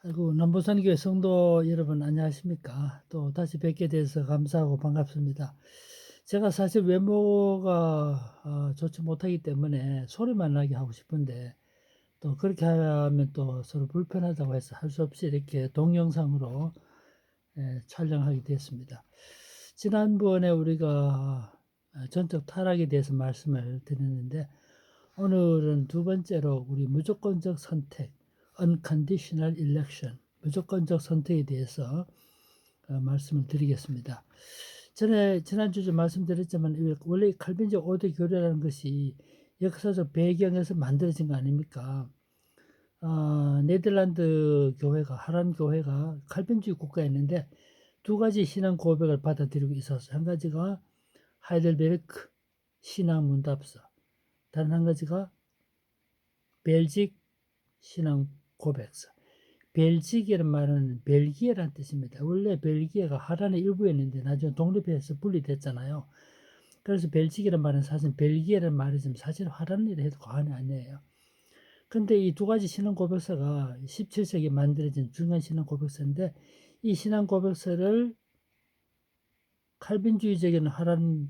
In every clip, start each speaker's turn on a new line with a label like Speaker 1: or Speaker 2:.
Speaker 1: 아이고, 남부선교회 성도 여러분 안녕하십니까? 또 다시 뵙게 돼서 감사하고 반갑습니다. 제가 사실 외모가 좋지 못하기 때문에 소리만 나게 하고 싶은데 또 그렇게 하면 또 서로 불편하다고 해서 할 수 없이 이렇게 동영상으로 촬영하게 됐습니다. 지난번에 우리가 전적 타락에 대해서 말씀을 드렸는데 오늘은 두 번째로 우리 무조건적 선택, unconditional election, 무조건적 선택에 대해서 말씀을 드리겠습니다. 지난주에 말씀드렸지만 원래 칼빈적 5대 교례라는 것이 역사적 배경에서 만들어진 거 아닙니까? 네덜란드 교회가 하란 교회가 칼빈주의 국가였는데 두 가지 신앙 고백을 받아들이고 있었어요. 한 가지가 하이델베르크 신앙 문답서, 다른 한 가지가 벨직 신앙 고백서. 벨직이라는 말은 벨기에라는 뜻입니다. 원래 벨기에가 하란의 일부였는데 나중에 독립해서 분리됐잖아요. 그래서 벨직이라는 말은 사실 벨기에라는 말이지만 사실 하란이라 해도 과언이 아니에요. 근데 이 두 가지 신앙 고백서가 17세기에 만들어진 중요한 신앙 고백서인데 이 신앙 고백서를 칼빈주의적인 하란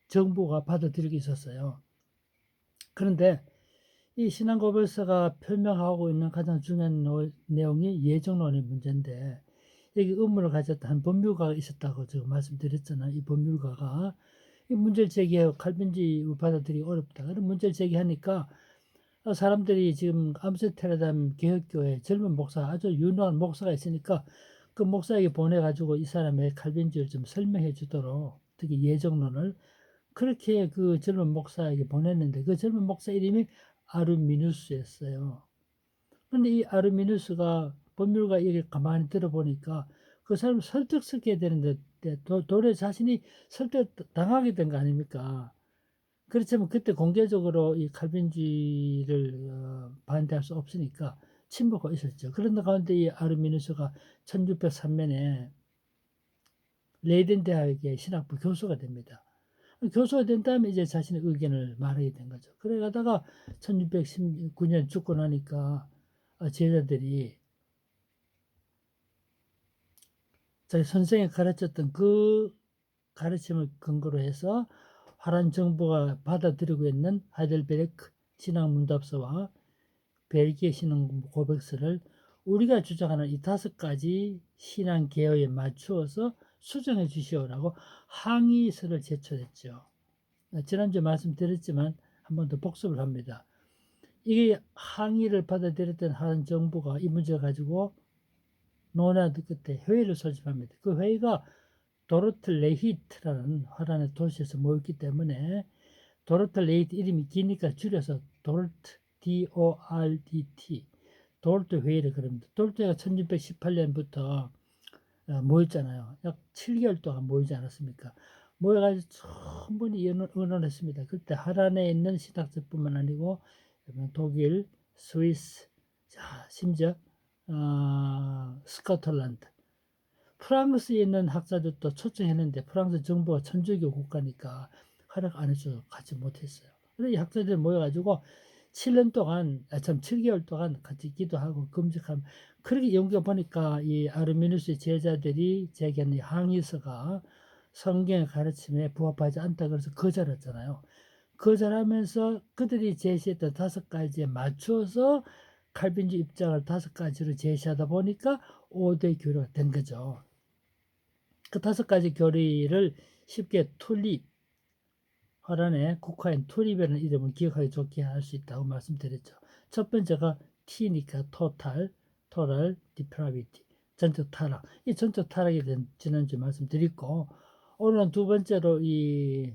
Speaker 1: 정부가 받아들이고 있었어요. 그런데 이 신앙 고백서가 표명하고 있는 가장 중요한 내용이 예정론의 문제인데 여기 의문을 가졌다 한 법률가가 있었다고 제가 말씀드렸잖아요. 이 법률가가 이 문제를 제기해요. 칼빈주의 받아들이기 어렵다. 그런 문제를 제기하니까 사람들이 지금 암스테르담 개혁교회 젊은 목사 아주 유능한 목사가 있으니까 그 목사에게 보내가지고 이 사람의 칼빈주의를 좀 설명해 주도록 특히 예정론을 그렇게 그 젊은 목사에게 보냈는데 그 젊은 목사 이름이 아르미누스였어요. 근데 이 아르미누스가 법률가 얘기를 가만히 들어보니까 그 사람 설득시켜야 되는데 도래 자신이 설득당하게 된 거 아닙니까? 그렇지만 그때 공개적으로 이 칼빈주의를 반대할 수 없으니까 침묵하고 있었죠. 그런데 가운데 이 아르미누스가 1603년에 레이든 대학의 신학부 교수가 됩니다. 교수가 된 다음에 이제 자신의 의견을 말하게 된 거죠. 그래 가다가 1619년 죽고 나니까 제자들이 자기 선생이 가르쳤던 그 가르침을 근거로 해서 화란 정부가 받아들이고 있는 하이델베르크 신앙문답서와 벨기에 신앙 고백서를 우리가 주장하는 이 5가지 신앙 개요에 맞추어서 수정해 주시오라고 항의서를 제출했죠. 지난주에 말씀드렸지만 한 번 더 복습을 합니다. 이게 항의를 받아들였던 한 정부가 이 문제 가지고 논의 끝에 회의를 소집합니다. 그 회의가 도르트 레히트라는 화란의 도시에서 모였기 때문에 도르트 레히트 이름이 기니까 줄여서 도르트 DORDT 도르트 회의를 그럽니다. 도르트가 1618년부터 모였잖아요. 약 7개월 동안 모이지 않았습니까? 모여가지고 충분히 의논했습니다. 그때 하란에 있는 신학자뿐만 아니고 독일, 스위스, 심지어 스코틀랜드, 프랑스에 있는 학자들도 초청했는데 프랑스 정부가 천주교 국가니까 허락 안 해서 같이 못했어요. 그래서 이 학자들이 모여가지고 7년 동안, 7개월 동안 같이 기도하고 금식하면 그렇게 연구해 보니까 이 아르미누스의 제자들이 제기한 항의서가 성경의 가르침에 부합하지 않다 그래서 거절했잖아요. 거절하면서 그들이 제시했던 5가지에 맞춰서 칼빈주 입장을 5가지로 제시하다 보니까 5대 교류가 된 거죠. 그 5가지 교리를 쉽게 툴립, 화란의 국화인 툴립이라는 이름을 기억하기 좋게 할 수 있다고 말씀드렸죠. 첫 번째가 T니까 total depravity, 전적 타락. 이 전적 타락에 대한 지난주에 말씀드렸고, 오늘은 두 번째로 이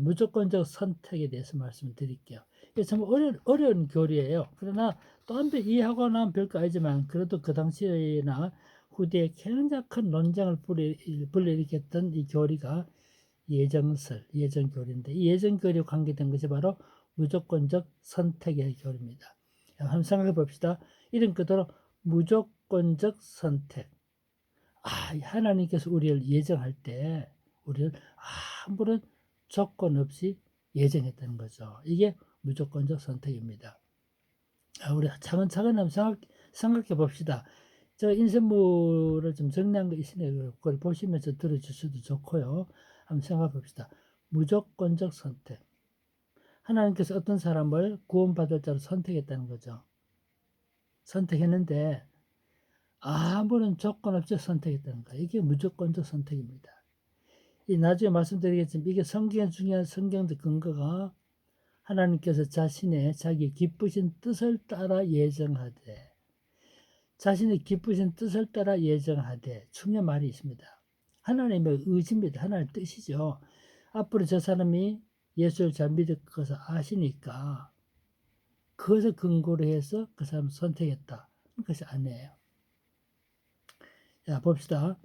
Speaker 1: 무조건적 선택에 대해서 말씀을 드릴게요. 이게 참 어려운 교리예요. 그러나 또 한편 이해하고 나면 별거 아니지만 그래도 그 당시나 후대에 굉장히 큰 논쟁을 불러일으켰던 이 교리가 예정교리인데 이 예정교리와 관계된 것이 바로 무조건적 선택의 교리입니다. 한번 생각해 봅시다. 이름 그대로 무조건적 선택. 하나님께서 우리를 예정할 때 우리를 아무런 조건 없이 예정했다는 거죠. 이게 무조건적 선택입니다. 우리 차근차근 한번 생각해 봅시다. 저 인쇄물을 좀 정리한 거 있으니까 그걸 보시면서 들어주셔도 좋고요. 한번 생각해 봅시다. 무조건적 선택. 하나님께서 어떤 사람을 구원받을 자로 선택했다는 거죠. 선택했는데 아무런 조건 없이 선택했다는 거예요. 이게 무조건적 선택입니다. 이 나중에 말씀드리겠지만 이게 성경의 중요한 성경적 근거가 하나님께서 자기 기쁘신 뜻을 따라 예정하되, 자신의 기쁘신 뜻을 따라 예정하되, 중요한 말이 있습니다. 하나님의 의지입니다. 하나님의 뜻이죠. 앞으로 저 사람이 예수를 잘 믿을 것을 아시니까 그것을 근거로 해서 그 사람을 선택했다. 그것이 아니에요. 자, 봅시다.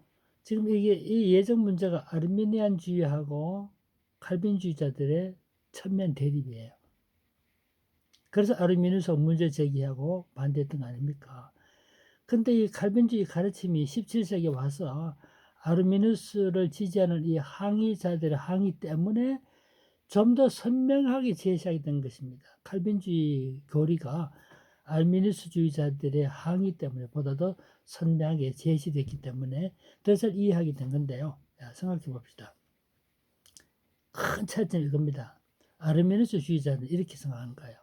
Speaker 1: 지금 이 예정 문제가 아르미니안주의하고 칼빈주의자들의 천면 대립이에요. 그래서 아르미누스가 문제 제기하고 반대했던 거 아닙니까? 근데 이 칼빈주의 가르침이 17세기에 와서 아르미누스를 지지하는 이 항의자들의 항의 때문에 좀 더 선명하게 제시하게 된 것입니다. 칼빈주의 교리가 아르미누스주의자들의 항의 때문에 보다 더 선명하게 제시됐기 때문에 더 잘 이해하게 된 건데요. 생각해 봅시다. 큰 차이점이 이겁니다. 아르미누스주의자는 이렇게 생각하는 거예요.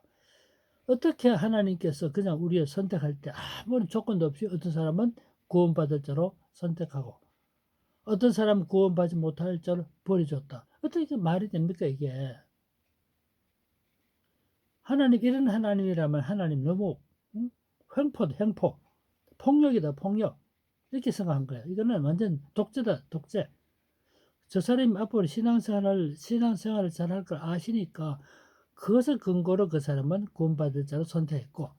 Speaker 1: 어떻게 하나님께서 그냥 우리를 선택할 때 아무런 조건도 없이 어떤 사람은 구원받을 자로 선택하고 어떤 사람은 구원받지 못할 자로 버려줬다. 어떻게 말이 됩니까 이게. 하나님 이런 하나님이라면 하나님 너무 횡포다 횡포. 폭력이다 폭력. 이렇게 생각한 거예요. 이거는 완전 독재다 독재. 저 사람이 앞으로 신앙생활을 잘할 걸 아시니까 그것을 근거로 그 사람은 구원받을 자로 선택했고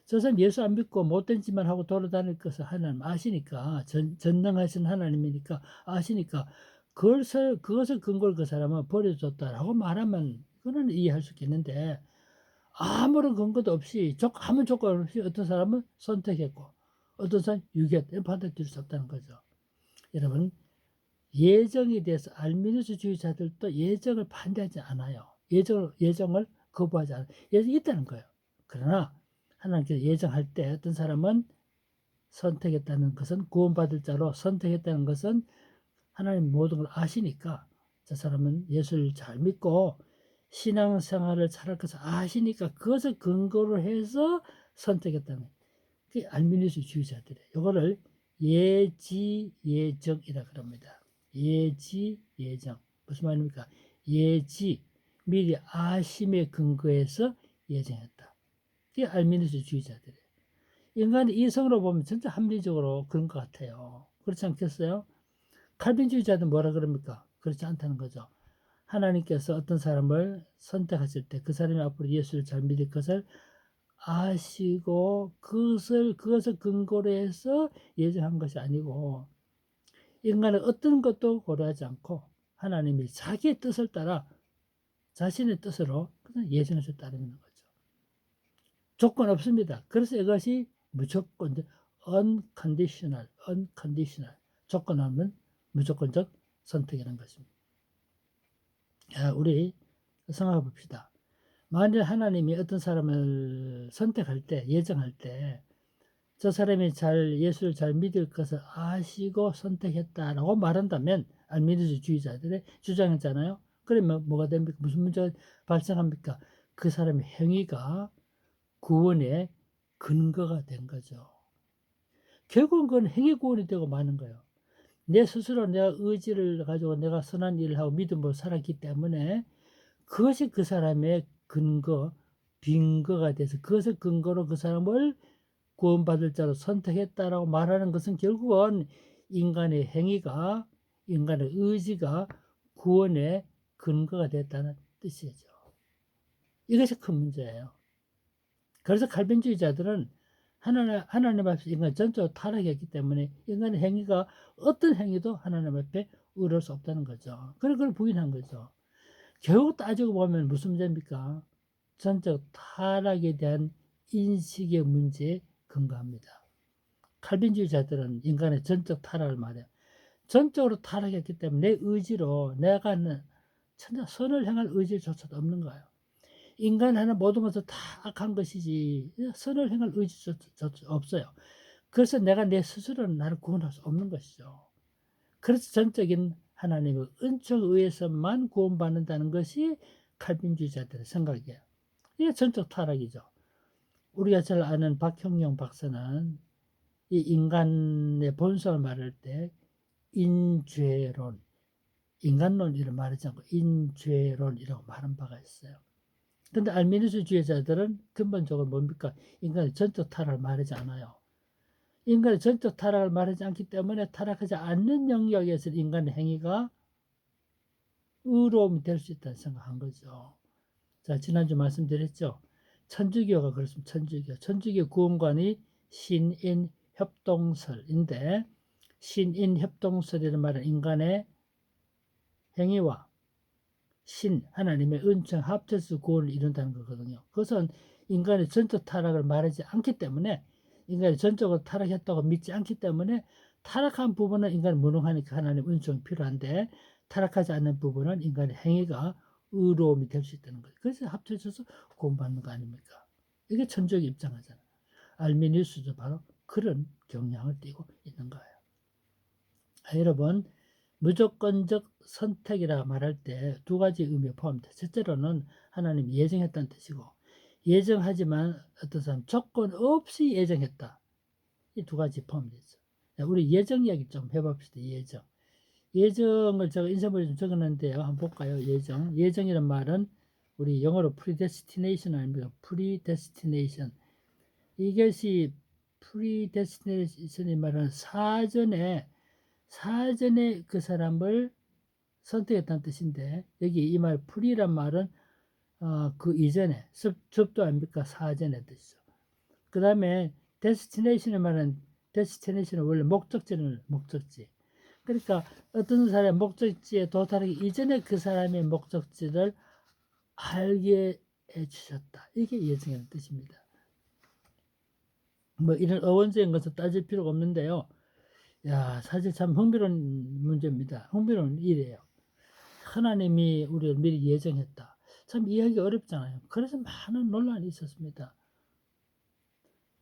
Speaker 1: 저 사람 예수 안 믿고 못된 짓만 하고 돌아다닐 것을 하나님 아시니까 전능하신 하나님이니까 아시니까 그것을 근거로 그 사람은 버려줬다라고 말하면 그거는 이해할 수 있겠는데 아무런 근거도 없이 아무 조건 없이 어떤 사람은 선택했고 어떤 사람은 유기했다 받아들일 수 없다는 거죠. 여러분 예정에 대해서 알미누스주의자들도 예정을 반대하지 않아요. 예정을 거부하지 않아요. 예정이 있다는 거예요. 그러나 하나님께서 예정할 때 어떤 사람은 선택했다는 것은 구원받을 자로 선택했다는 것은 하나님 모든 걸 아시니까 저 사람은 예수를 잘 믿고 신앙생활을 잘할 것을 아시니까 그것을 근거로 해서 선택했다는 거예요. 그게 알미니스주의자들이에요. 이거를 예지예정이라 그럽니다. 예지예정. 무슨 말입니까? 미리 아심에 근거해서 예정했다. 그게 알미니스주의자들이에요. 인간의 이성으로 보면 진짜 합리적으로 그런 것 같아요. 그렇지 않겠어요? 칼빈주의자는 뭐라 그럽니까? 그렇지 않다는 거죠. 하나님께서 어떤 사람을 선택하실 때 그 사람이 앞으로 예수를 잘 믿을 것을 아시고 그것을 근거로 해서 예정한 것이 아니고 인간은 어떤 것도 고려하지 않고 하나님이 자기의 뜻을 따라 자신의 뜻으로 예정해서 따르는 거죠. 조건 없습니다. 그래서 이것이 무조건 unconditional 조건 없는 무조건적 선택이라는 것입니다. 우리 생각해 봅시다. 만일 하나님이 어떤 사람을 선택할 때 예정할 때 저 사람이 예수를 잘 믿을 것을 아시고 선택했다라고 말한다면 알미니스주의자들의 주장이잖아요. 그러면 뭐가 됩니까? 무슨 문제가 발생합니까? 그 사람의 행위가 구원의 근거가 된 거죠. 결국은 그건 행위 구원이 되고 마는 거예요. 내 스스로 내가 의지를 가지고 내가 선한 일을 하고 믿음으로 살았기 때문에 그것이 그 사람의 빈거가 돼서 그것을 근거로 그 사람을 구원받을 자로 선택했다라고 말하는 것은 결국은 인간의 행위가 인간의 의지가 구원의 근거가 됐다는 뜻이죠. 이것이 큰 문제예요. 그래서 칼빈주의자들은 하나님 앞에서 인간 전적으로 타락했기 때문에 인간의 행위가 어떤 행위도 하나님 앞에 의로울 수 없다는 거죠. 그걸 부인한 거죠. 결국 따지고 보면 무슨 문제입니까? 전적 타락에 대한 인식의 문제에 근거합니다. 칼빈주의자들은 인간의 전적 타락을 말해요. 전적으로 타락했기 때문에 내 의지로 내가 선을 향할 의지조차도 없는 거예요. 인간 하는 모든 것은 다 악한 것이지 선을 행할 의지조차 없어요. 그래서 내가 내 스스로는 나를 구원할 수 없는 것이죠. 그래서 전적인 하나님의 은총에 의해서만 구원받는다는 것이 칼빈주의자들의 생각이에요. 이게 전적 타락이죠. 우리가 잘 아는 박형용 박사는 이 인간의 본성을 말할 때 인죄론, 인간론이라고 말하지 않고 인죄론이라고 말한 바가 있어요. 근데 알미니스주의자들은 근본적으로 뭡니까? 인간의 전적 타락을 말하지 않아요. 인간의 전적 타락을 말하지 않기 때문에 타락하지 않는 영역에서 인간의 행위가 의로움이 될 수 있다는 생각한 거죠. 자, 지난주 말씀드렸죠. 천주교가 그렇습니다. 천주교 구원관이 신인협동설인데, 신인협동설이라는 말은 인간의 행위와 하나님의 은총 합쳐서 구원을 이룬다는 거거든요. 그것은 인간의 전적 타락을 말하지 않기 때문에, 인간이 전적으로 타락했다고 믿지 않기 때문에, 타락한 부분은 인간이 무능하니까 하나님 은총이 필요한데, 타락하지 않는 부분은 인간의 행위가 의로움이 될 수 있다는 거예요. 그래서 합쳐져서 구원받는 거 아닙니까? 이게 천주교 입장하잖아요. 알미니우스도 바로 그런 경향을 띠고 있는 거예요. 여러분, 무조건적 선택이라 말할 때 두 가지 의미가 포함됩니다. 첫째로는 하나님이 예정했다는 뜻이고, 예정하지만 어떤 사람 조건 없이 예정했다. 이 두 가지 포함되죠. 우리 예정 이야기 좀 해봅시다. 예정을 제가 인쇄물에 좀 적어놨는데요. 한번 볼까요? 예정이란 말은 우리 영어로 predestination 아닙니까? predestination. 이것이 predestination이 말하는 사전에 그 사람을 선택했다는 뜻인데, 여기 이 말 pre란 말은 그 이전에 접도 아닙니까? 사전의 뜻이죠. 그 다음에 destination의 말은 destination은 원래 목적지. 그러니까 어떤 사람의 목적지에 도달하기 이전에 그 사람의 목적지를 알게 해주셨다. 이게 예정이라는 뜻입니다. 뭐 이런 어원적인 것을 따질 필요가 없는데요. 야, 사실 참 흥미로운 문제입니다. 흥미로운 일이에요. 하나님이 우리를 미리 예정했다. 참 이해하기 어렵잖아요. 그래서 많은 논란이 있었습니다.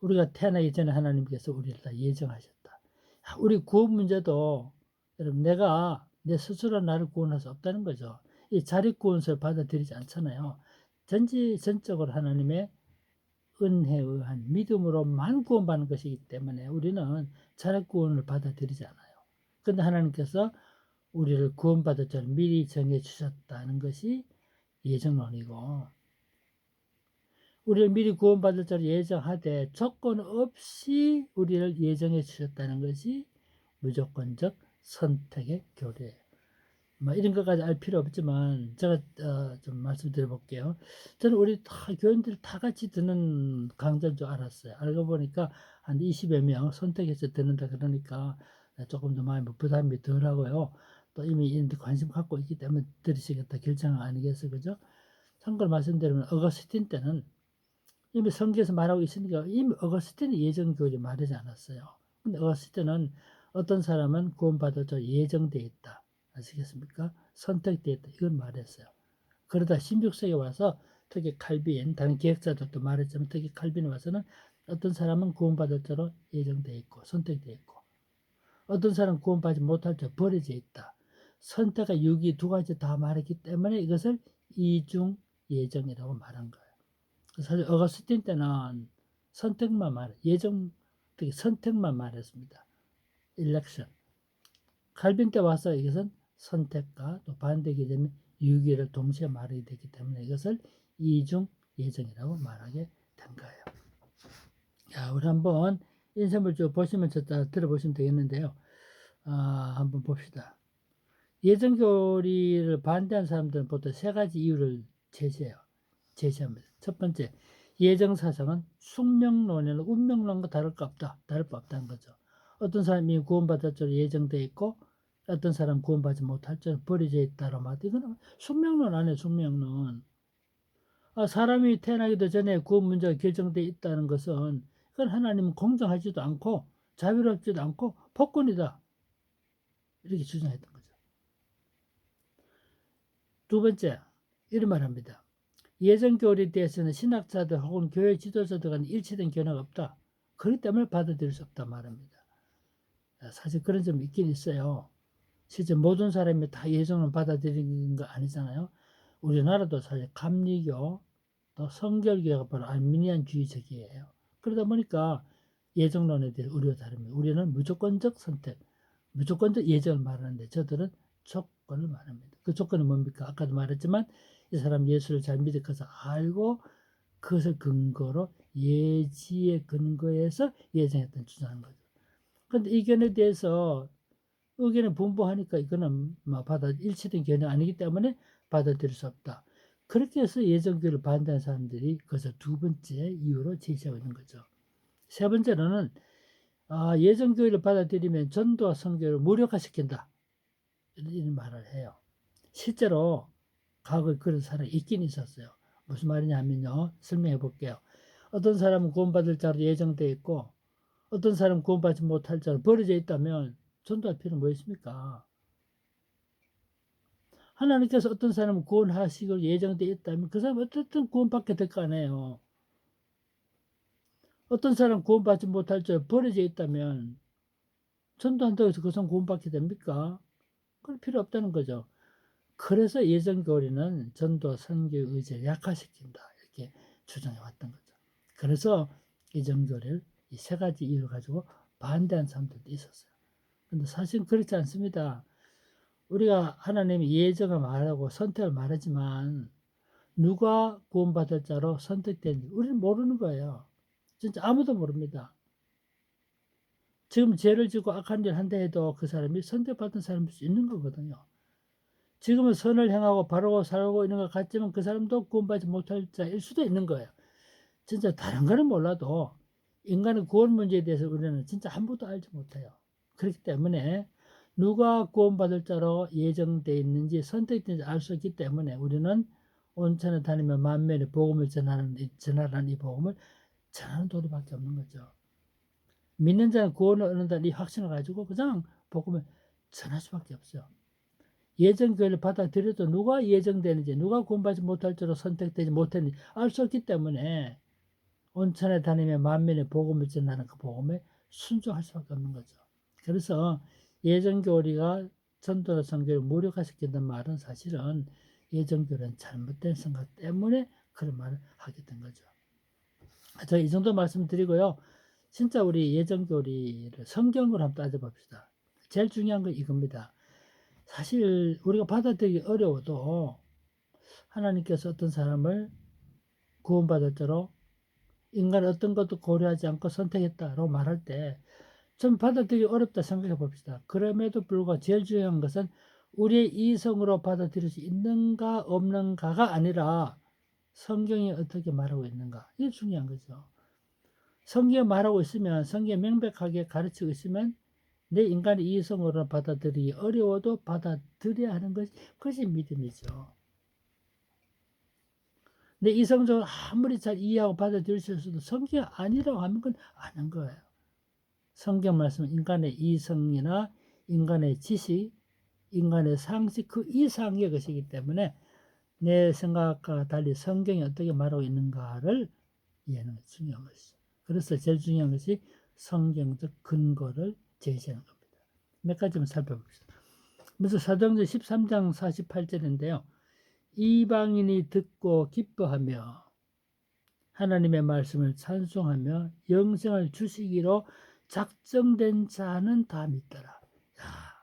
Speaker 1: 우리가 태어나기 전에 하나님께서 우리를 다 예정하셨다. 우리 구원 문제도 여러분 내가 내 스스로 나를 구원할 수 없다는 거죠. 이 자力구원서를 받아들이지 않잖아요. 전적으로 하나님의 은혜에 의한 믿음으로만 구원받는 것이기 때문에 우리는 자력구원을 받아들이지 않아요. 그런데 하나님께서 우리를 구원받을 줄 미리 정해 주셨다는 것이 예정론이고, 우리를 미리 구원받을 줄 예정하되 조건 없이 우리를 예정해 주셨다는 것이 무조건적 선택의 교리예요. 뭐 이런 것까지 알 필요 없지만 제가 좀 말씀드려 볼게요. 저는 우리 교인들 다 같이 듣는 강좌인 줄 알았어요. 알고 보니까 한 20여 명 선택해서 듣는다 그러니까 조금 더 마음이 부담이 덜하고요. 또 이미 이런 데 관심 갖고 있기 때문에 들으시겠다 결정은 아니겠어요. 그죠? 참고로 말씀드리면 어거스틴 때는 이미 성경에서 말하고 있으니까 이미 어거스틴이 예정 교리 말하지 않았어요. 근데 어거스틴은 어떤 사람은 구원받을 줄 예정되어 있다. 아시겠습니까? 선택되어 있다. 이걸 말했어요. 그러다 16세기에 와서 특히 칼빈, 다른 기획자들도 말했지만 특히 칼빈에 와서는 어떤 사람은 구원받을 줄로 예정되어 있고 선택되어 있고, 어떤 사람은 구원받지 못할 줄 버려져 있다. 선택과 유기 두 가지 다 말했기 때문에 이것을 이중 예정이라고 말한 거예요. 사실 어거스틴 때는 선택만 특히 선택만 말했습니다. election. 칼빈 때 와서 이것은 선택과 또 반대기 되면 유기를 동시에 말하게 되기 때문에 이것을 이중 예정이라고 말하게 된 거예요. 자, 우리 한번 인쇄물 쭉 보시면서 들어보시면 되겠는데요. 한번 봅시다. 예정 교리를 반대하는 사람들은 보통 세 가지 이유를 제시합니다. 첫 번째, 예정 사상은 숙명론이나 운명론과 다를 바 없다는 거죠. 어떤 사람이 구원받을 줄 예정되어 있고 어떤 사람 구원받지 못할 줄 버려져 있다로 말하면 이건 숙명론 아니에요. 숙명론. 사람이 태어나기도 전에 구원 문제가 결정되어 있다는 것은 그건 하나님은 공정하지도 않고 자유롭지도 않고 폭군이다. 이렇게 주장했던 거죠. 두 번째, 이런 말 합니다. 예정 교리에 대해서는 신학자들 혹은 교회 지도자들 간에 일치된 견해가 없다. 그렇기 때문에 받아들일 수 없다 말합니다. 사실 그런 점이 있긴 있어요. 실제 모든 사람이 다 예정을 받아들이는 거 아니잖아요. 우리나라도 사실 감리교, 또 성결교가 바로 알미니안주의적이에요. 그러다 보니까 예정론에 대해 우리와 다릅니다. 우리는 무조건적 선택, 무조건적 예정을 말하는데 저들은 조건을 말합니다. 그 조건은 뭡니까? 아까도 말했지만 이 사람 예수를 잘 믿어서 알고 그것을 근거로 예지의 근거에서 예정했던 주장하는 거죠. 그런데 이 견해에 대해서 의견을 분분하니까 이거는 일치된 견해 아니기 때문에 받아들일 수 없다. 그렇게 해서 예정교회를 반대하는 사람들이 그것을 두 번째 이유로 제시하고 있는 거죠. 세 번째로는 예정교회를 받아들이면 전도와 선교를 무력화시킨다. 이런 말을 해요. 실제로 과거에 그런 사람이 있긴 있었어요. 무슨 말이냐면요. 설명해 볼게요. 어떤 사람은 구원받을 자로 예정되어 있고 어떤 사람은 구원받지 못할 자로 버려져 있다면 전도할 필요는 뭐 있습니까? 하나님께서 어떤 사람을 구원하시기로 예정되어 있다면 그 사람은 어쨌든 구원받게 될 거 아니에요. 어떤 사람 구원받지 못할 자로 버려져 있다면 전도한다고 해서 그 사람 구원받게 됩니까? 그럴 필요 없다는 거죠. 그래서 예정교리는 전도 선교의 의지를 약화시킨다. 이렇게 주장해 왔던 거죠. 그래서 예정교리를 이 세 가지 이유를 가지고 반대한 사람들도 있었어요. 근데 사실은 그렇지 않습니다. 우리가 하나님이 예정을 말하고 선택을 말하지만 누가 구원받을 자로 선택된지 우리는 모르는 거예요. 진짜 아무도 모릅니다. 지금 죄를 지고 악한 일 한다 해도 그 사람이 선택받은 사람일 수 있는 거거든요. 지금은 선을 행하고 바르고 살고 있는 것 같지만 그 사람도 구원받지 못할 자일 수도 있는 거예요. 진짜 다른 거는 몰라도 인간의 구원 문제에 대해서 우리는 진짜 아무도 알지 못해요. 그렇기 때문에 누가 구원받을 자로 예정되어 있는지 선택된지 알 수 없기 때문에 우리는 온천에 다니며 만면에 복음을 전하라는 이 복음을 전하는 도리밖에 없는 거죠. 믿는 자는 구원을 얻는다는 이 확신을 가지고 그냥 복음을 전할 수밖에 없어요. 예정교회를 받아들여도 누가 예정되는지 누가 구원받지 못할 자로 선택되지 못했는지 알 수 없기 때문에 온천에 다니며 만민의 복음을 전하는 그 복음에 순종할 수밖에 없는 거죠. 그래서 예정교리가 전도나 선교를 무력화시킨다는 말은 사실은 예정교리는 잘못된 생각 때문에 그런 말을 하게 된 거죠. 제가 이 정도 말씀드리고요. 진짜 우리 예정교리를 성경으로 한번 따져봅시다. 제일 중요한 건 이겁니다. 사실 우리가 받아들이기 어려워도 하나님께서 어떤 사람을 구원받을 자로 인간 어떤 것도 고려하지 않고 선택했다라고 말할 때 좀 받아들이기 어렵다 생각해 봅시다. 그럼에도 불구하고 제일 중요한 것은 우리의 이성으로 받아들일 수 있는가 없는가가 아니라 성경이 어떻게 말하고 있는가. 이게 중요한 거죠. 성경이 말하고 있으면 성경이 명백하게 가르치고 있으면 내 인간의 이성으로 받아들이기 어려워도 받아들여야 하는 그것이 믿음이죠. 내 이성적으로 아무리 잘 이해하고 받아들였어도 성경이 아니라고 하면 그건 아닌 거예요. 성경 말씀은 인간의 이성이나 인간의 지식, 인간의 상식 그 이상의 것이기 때문에 내 생각과 달리 성경이 어떻게 말하고 있는가를 이해하는 것이 중요한 것이죠. 그래서 제일 중요한 것이 성경적 근거를 제시하는 겁니다. 몇 가지만 살펴봅시다. 먼저 사도행전 13장 48절인데요. 이방인이 듣고 기뻐하며 하나님의 말씀을 찬송하며 영생을 주시기로 작정된 자는 다 믿더라.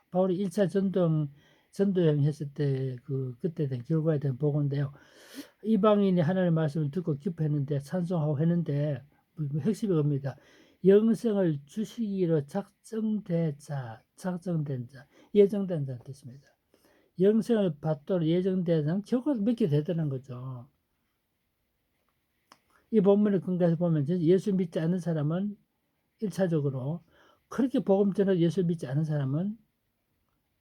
Speaker 1: 바울이 1차 전도여행 했을 때 그때 된 결과에 대한 보고인데요. 이방인이 하나님의 말씀을 듣고 기뻐했는데 찬송하고 했는데 핵심이 겁니다. 영생을 주시기로 작정된 자, 예정된 자는 뜻입니다. 영생을 받도록 예정된 자는 결국 믿게 되더라는 거죠. 이 본문을 근거해서 보면 예수 믿지 않는 사람은 1차적으로 그렇게 복음 전에 예수 믿지 않은 사람은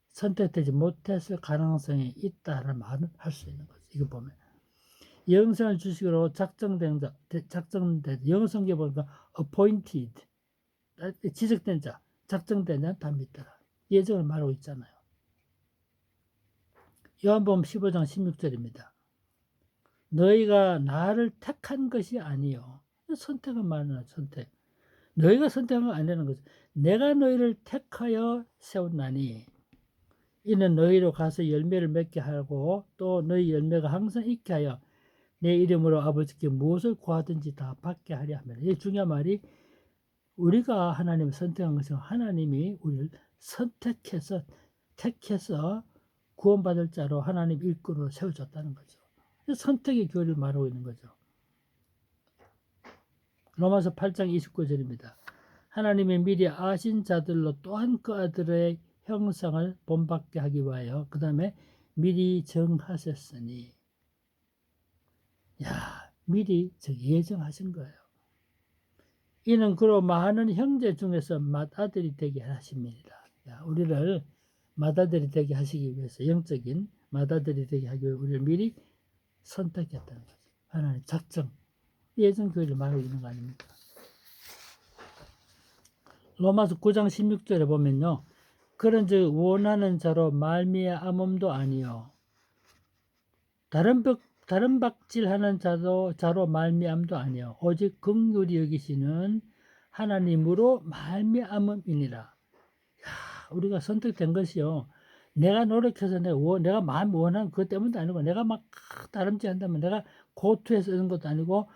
Speaker 1: 선택되지 못했을 가능성이 있다는 말을 할 수 있는 거죠. 이거 보면 영생을 주시기로 작정된 영성계 보니까 appointed 지적된 자, 작정된 자는 다 믿더라. 예정을 말하고 있잖아요. 요한복음 15장 16절입니다. 너희가 나를 택한 것이 아니요. 선택은 말하는 선택. 너희가 선택한 건 아니라는 거죠. 내가 너희를 택하여 세웠나니 이는 너희로 가서 열매를 맺게 하고 또 너희 열매가 항상 있게 하여 내 이름으로 아버지께 무엇을 구하든지 다 받게 하려 하면. 이 중요한 말이 우리가 하나님을 선택한 것은 하나님이 우리를 선택해서 택해서 구원받을 자로 하나님 일꾼으로 세워줬다는 거죠. 선택의 교리를 말하고 있는 거죠. 로마서 8장 29절입니다. 하나님의 미리 아신 자들로 또한 그 아들의 형상을 본받게 하기 위하여 그 다음에 미리 정하셨으니 미리 예정하신 거예요. 이는 그로 많은 형제 중에서 맏아들이 되게 하십니다. 우리를 맏아들이 되게 하시기 위해서 영적인 맏아들이 되게 하기 위해 우리를 미리 선택했다는 거죠. 하나님 작정, 예정 교회를 말하고 있는 거 아닙니까? 로마서 9장 16절에 보면요. 그런즉 원하는 자로 말미암음도 아니요 다른 박질하는 자로 말미암도 아니요 오직 긍휼히 여기시는 하나님으로 말미암음이니라. 우리가 선택된 것이요. 내가 노력해서 내가 마음 원하는 그것 때문도 아니고 내가 막 다름질 한다면 내가 고투해서 이런 것도 아니고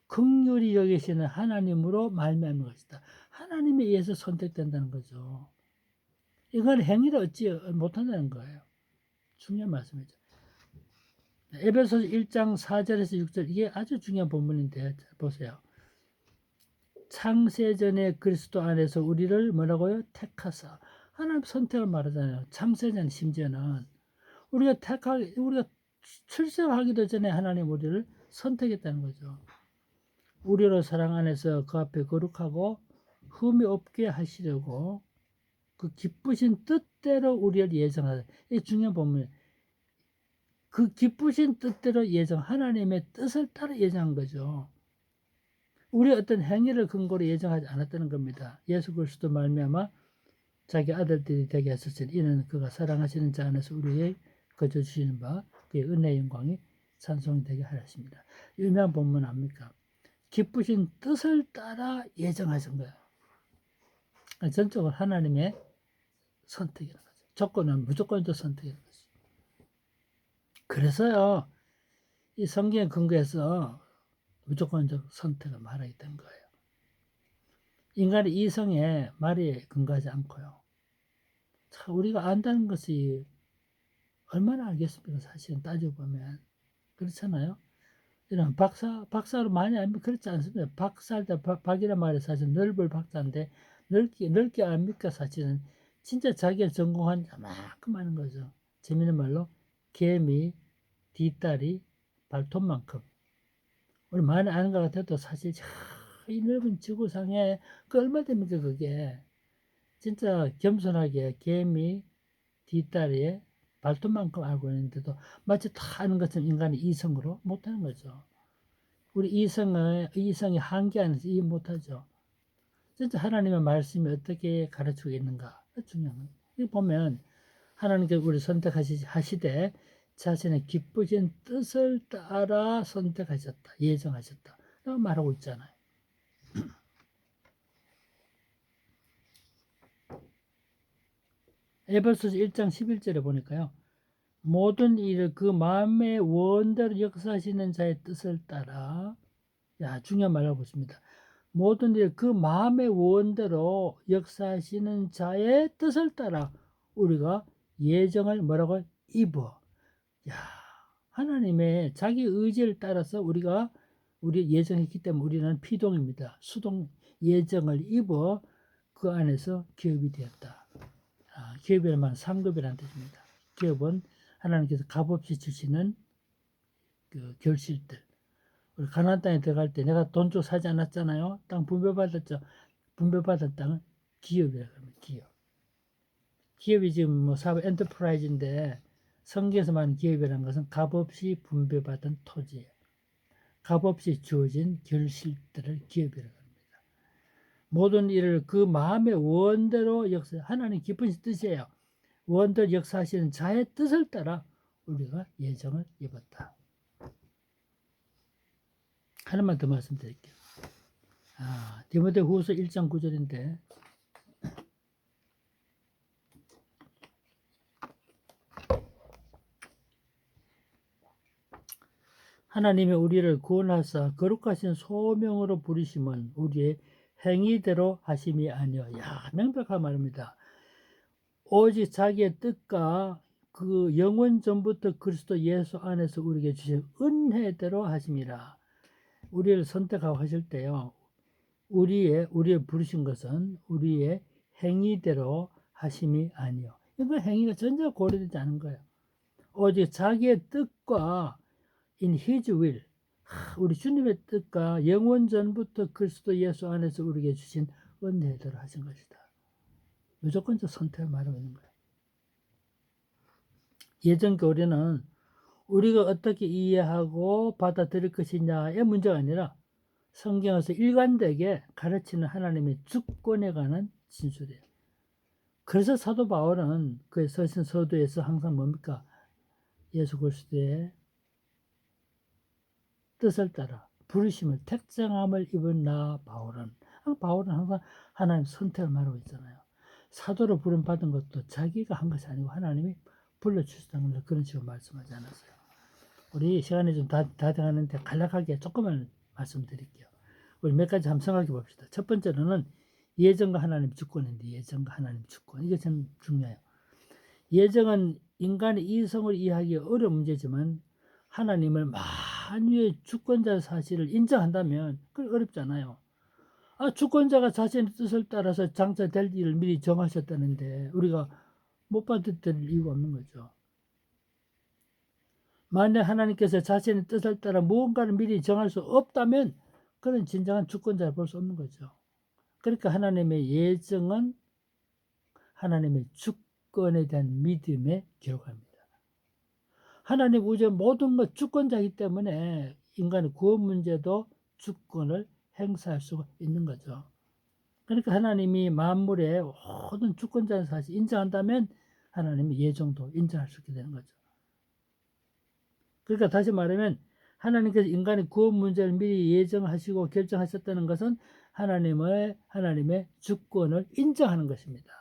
Speaker 1: 긍휼히 여기시는 하나님으로 말미암는 것이다. 하나님에 의해서 선택된다는 거죠. 이건 행위를 얻지 못한다는 거예요. 중요한 말씀이죠. 에베소서 1장 4절에서 6절 이게 아주 중요한 본문인데 보세요. 창세전에 그리스도 안에서 우리를 뭐라고요? 택하사. 하나님 선택을 말하잖아요. 창세전 심지어는 우리가 출생하기도 전에 하나님 우리를 선택했다는 거죠. 우리로 사랑 안에서 그 앞에 거룩하고 흠이 없게 하시려고 그 기쁘신 뜻대로 우리를 예정하다. 이 중요한 본문이에요. 그 기쁘신 뜻대로 하나님의 뜻을 따라 예정한 거죠. 우리 어떤 행위를 근거로 예정하지 않았다는 겁니다. 예수 그리스도 말미암아 자기 아들들이 되게 하셨으니 이는 그가 사랑하시는 자 안에서 우리에게 거저 주시는 바 그의 은혜의 영광이 찬송이 되게 하였습니다. 유명한 본문 압니까? 기쁘신 뜻을 따라 예정하신 거예요. 전적으로 하나님의 선택이라는 거죠. 조건은 무조건적 선택이라는 거죠. 그래서요, 이 성경에 근거해서 무조건적 선택을 말하게 된 거예요. 인간의 이성에 말에 근거하지 않고요. 참 우리가 안다는 것이 얼마나 알겠습니까? 사실은 따지고 보면 그렇잖아요. 이런 박사로 많이 알면 그렇지 않습니다. 박사할 때 박이란 말이 사실 넓을 박사인데 넓게 압니까? 사실은 진짜 자기가 전공한 자만큼 하는 거죠. 재미있는 말로 개미 뒷다리 발톱만큼. 우리 많이 아는 것 같아도 사실 이 넓은 지구상에 그 얼마 됩니까 그게. 진짜 겸손하게 개미 뒷다리에 발톱만큼 알고 있는데도 마치 다 아는 것처럼 인간이 이성으로 못하는 거죠. 우리 이성의 한계 안에서 이해 못하죠. 진짜 하나님의 말씀이 어떻게 가르치고 있는가 중요한 거예요. 이 보면 하나님께서 우리 선택하시되 자신의 기쁘신 뜻을 따라 선택하셨다. 예정하셨다. 라고 말하고 있잖아요. 에베소서 1장 11절에 보니까요. 모든 일을 그 마음의 원대로 역사하시는 자의 뜻을 따라 중요한 말을 하고 있습니다. 모든 일 그 마음의 원대로 역사하시는 자의 뜻을 따라 우리가 예정을 뭐라고 입어. 하나님의 자기 의지를 따라서 우리 예정했기 때문에 우리는 피동입니다. 수동 예정을 입어 그 안에서 기업이 되었다. 기업이란 말은 상급이라는 뜻입니다. 기업은 하나님께서 값없이 주시는 그 결실들. 우리 가나안 땅에 들어갈 때 내가 돈 주고 사지 않았잖아요. 땅 분배받았죠. 분배받은 땅은 기업이라고 합니다. 기업이 지금 사업 엔터프라이즈인데 성경에서 말하는 기업이라는 것은 값없이 분배받은 토지예요. 값없이 주어진 결실들을 기업이라고 합니다. 모든 일을 그 마음의 원대로 하나님 기쁘신 뜻이에요. 원대로 역사하시는 자의 뜻을 따라 우리가 예정을 입었다. 하나만 더 말씀드릴게요. 디모데후서 1장 9절인데 하나님이 우리를 구원하사 거룩하신 소명으로 부르심은 우리의 행위대로 하심이 아니요. 명백한 말입니다. 오직 자기의 뜻과 그 영원 전부터 그리스도 예수 안에서 우리에게 주신 은혜대로 하심이라. 우리를 선택하고 하실 때요. 우리의 부르신 것은 우리의 행위대로 하심이 아니요. 이거 행위가 전혀 고려되지 않은 거예요. 오직 자기의 뜻과 in his will, 우리 주님의 뜻과 영원 전부터 그리스도 예수 안에서 우리에게 주신 은혜대로 하신 것이다. 무조건적 선택을 말하고 있는 거예요. 예전 교리는 우리가 어떻게 이해하고 받아들일 것이냐의 문제가 아니라 성경에서 일관되게 가르치는 하나님의 주권에 관한 진술이에요. 그래서 사도 바울은 그의 서신 서두에서 항상 뭡니까? 예수 그리스도의 뜻을 따라 부르심을 택정함을 입은 나 바울은 항상 하나님 선택을 말하고 있잖아요. 사도로 부름 받은 것도 자기가 한 것이 아니고 하나님이 불러주셨다는 걸 그런 식으로 말씀하지 않았어요. 우리 시간이 좀 다 돼가는데 간략하게 조금만 말씀드릴게요. 우리 몇 가지 한번 생각해 봅시다. 첫 번째로는 예정과 하나님 주권인데, 예정과 하나님 주권, 이게 참 중요해요. 예정은 인간의 이성을 이해하기 어려운 문제지만 하나님을 만유의 주권자 사실을 인정한다면 그건 어렵잖아요. 주권자가 자신의 뜻을 따라서 장차될 일을 미리 정하셨다는데 우리가 못 받을 이유가 없는 거죠. 만약 하나님께서 자신의 뜻을 따라 무언가를 미리 정할 수 없다면 그런 진정한 주권자를 볼 수 없는 거죠. 그러니까 하나님의 예정은 하나님의 주권에 대한 믿음의 결과입니다. 하나님 우주 모든 것 주권자이기 때문에 인간의 구원 문제도 주권을 행사할 수가 있는 거죠. 그러니까 하나님이 만물의 모든 주권자의 사실 인정한다면 하나님의 예정도 인정할 수 있게 되는 거죠. 그러니까 다시 말하면 하나님께서 인간의 구원 문제를 미리 예정하시고 결정하셨다는 것은 하나님의 주권을 인정하는 것입니다.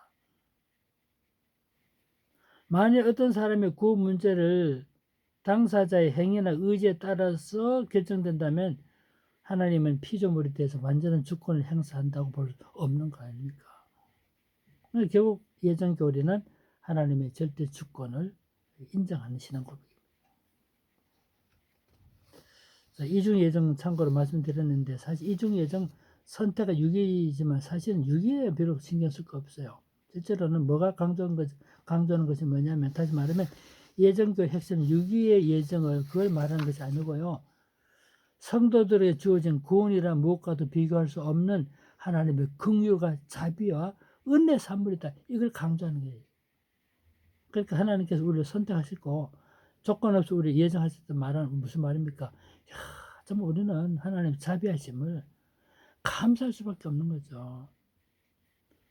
Speaker 1: 만약 어떤 사람의 구원 문제를 당사자의 행위나 의지에 따라서 결정된다면 하나님은 피조물에 대해서 완전한 주권을 행사한다고 볼 수 없는 거 아닙니까? 결국 예정 교리는 하나님의 절대 주권을 인정하는 신앙고백입니다. 이중 예정 참고로 말씀드렸는데 사실 이중 예정 선택은 유기이지만 사실은 유기에 별로 신경 쓸 거 없어요. 실제로는 뭐가 강조하는 것이 뭐냐면 다시 말하면 예정교의 핵심 유기의 예정을 그걸 말하는 것이 아니고요. 성도들에게 주어진 구원이란 무엇과도 비교할 수 없는 하나님의 긍휼과 자비와 은혜 산물이다. 이걸 강조하는 거예요. 그러니까 하나님께서 우리를 선택하시고 조건 없이 우리 예정하셨던 말은 무슨 말입니까? 정말 우리는 하나님의 자비하심을 감사할 수밖에 없는 거죠.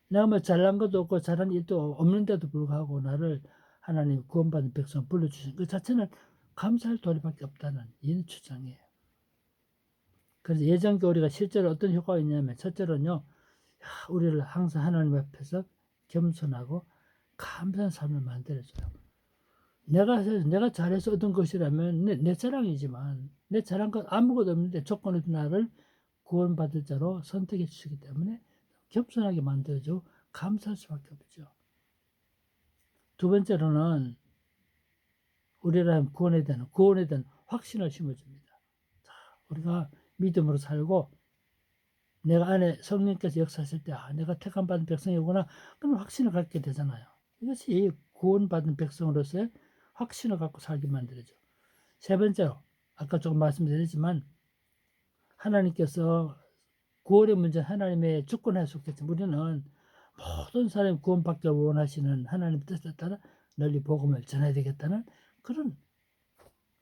Speaker 1: 내가 뭐 잘난 것도 없고 잘한 일도 없는데도 불구하고 나를 하나님 구원받은 백성 불러주신 그 자체는 감사할 도리밖에 없다는 이런 주장이에요. 그래서 예정교리가 실제로 어떤 효과가 있냐면 첫째로는요, 우리를 항상 하나님 앞에서 겸손하고 감사한 삶을 만들어줘요. 내가 잘해서 얻은 것이라면 내 자랑이지만 내 잘한 것 아무것도 없는데 조건 없이 나를 구원받을 자로 선택해 주시기 때문에 겸손하게 만들어주고 감사할 수밖에 없죠. 두 번째로는 우리를 구원에 대한 확신을 심어줍니다. 우리가 믿음으로 살고 내가 안에 성령께서 역사하실 때 내가 택함받은 백성이구나 그런 확신을 갖게 되잖아요. 이것이 구원받은 백성으로서의 확신을 갖고 살게 만들어줘. 세 번째로 아까 조금 말씀드렸지만 하나님께서 구원의 문제 하나님의 주권에 속했죠. 우리는 모든 사람이 구원받기 원하시는 하나님의 뜻에 따라 널리 복음을 전해야 되겠다는 그런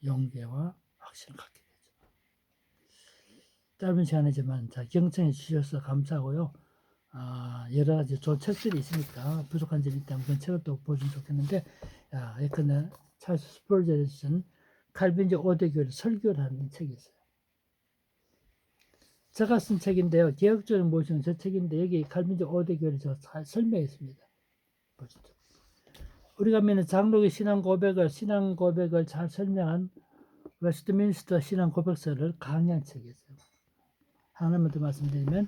Speaker 1: 용기와 확신을 갖게 되죠. 짧은 시간이지만 경청해 주셔서 감사하고요. 여러 가지 좋은 책들이 있으니까 부족한 점이 있다면 그런 책을 또 보시면 좋겠는데 예컨대 찰스 스펄전이 쓴 칼빈즈 오대교회 설교라는 책이 있어요. 제가 쓴 책인데요. 개혁주의를 모시는 저 책인데 여기 칼빈주의 5대 교리를 제가 설명했습니다. 보시죠. 우리가 믿는 장로의 신앙 고백을 잘 설명한 웨스트민스터 신앙 고백서를 강의한 책이었어요. 하나만 더 말씀드리면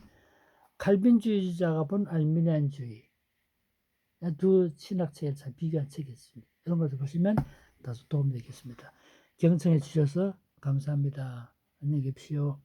Speaker 1: 칼빈주의자가 본 알미니안주의 두 신학책을 잘 비교한 책이 있습니다. 이런 것을 보시면 다소 도움이 되겠습니다. 경청해 주셔서 감사합니다. 안녕히 계십시오.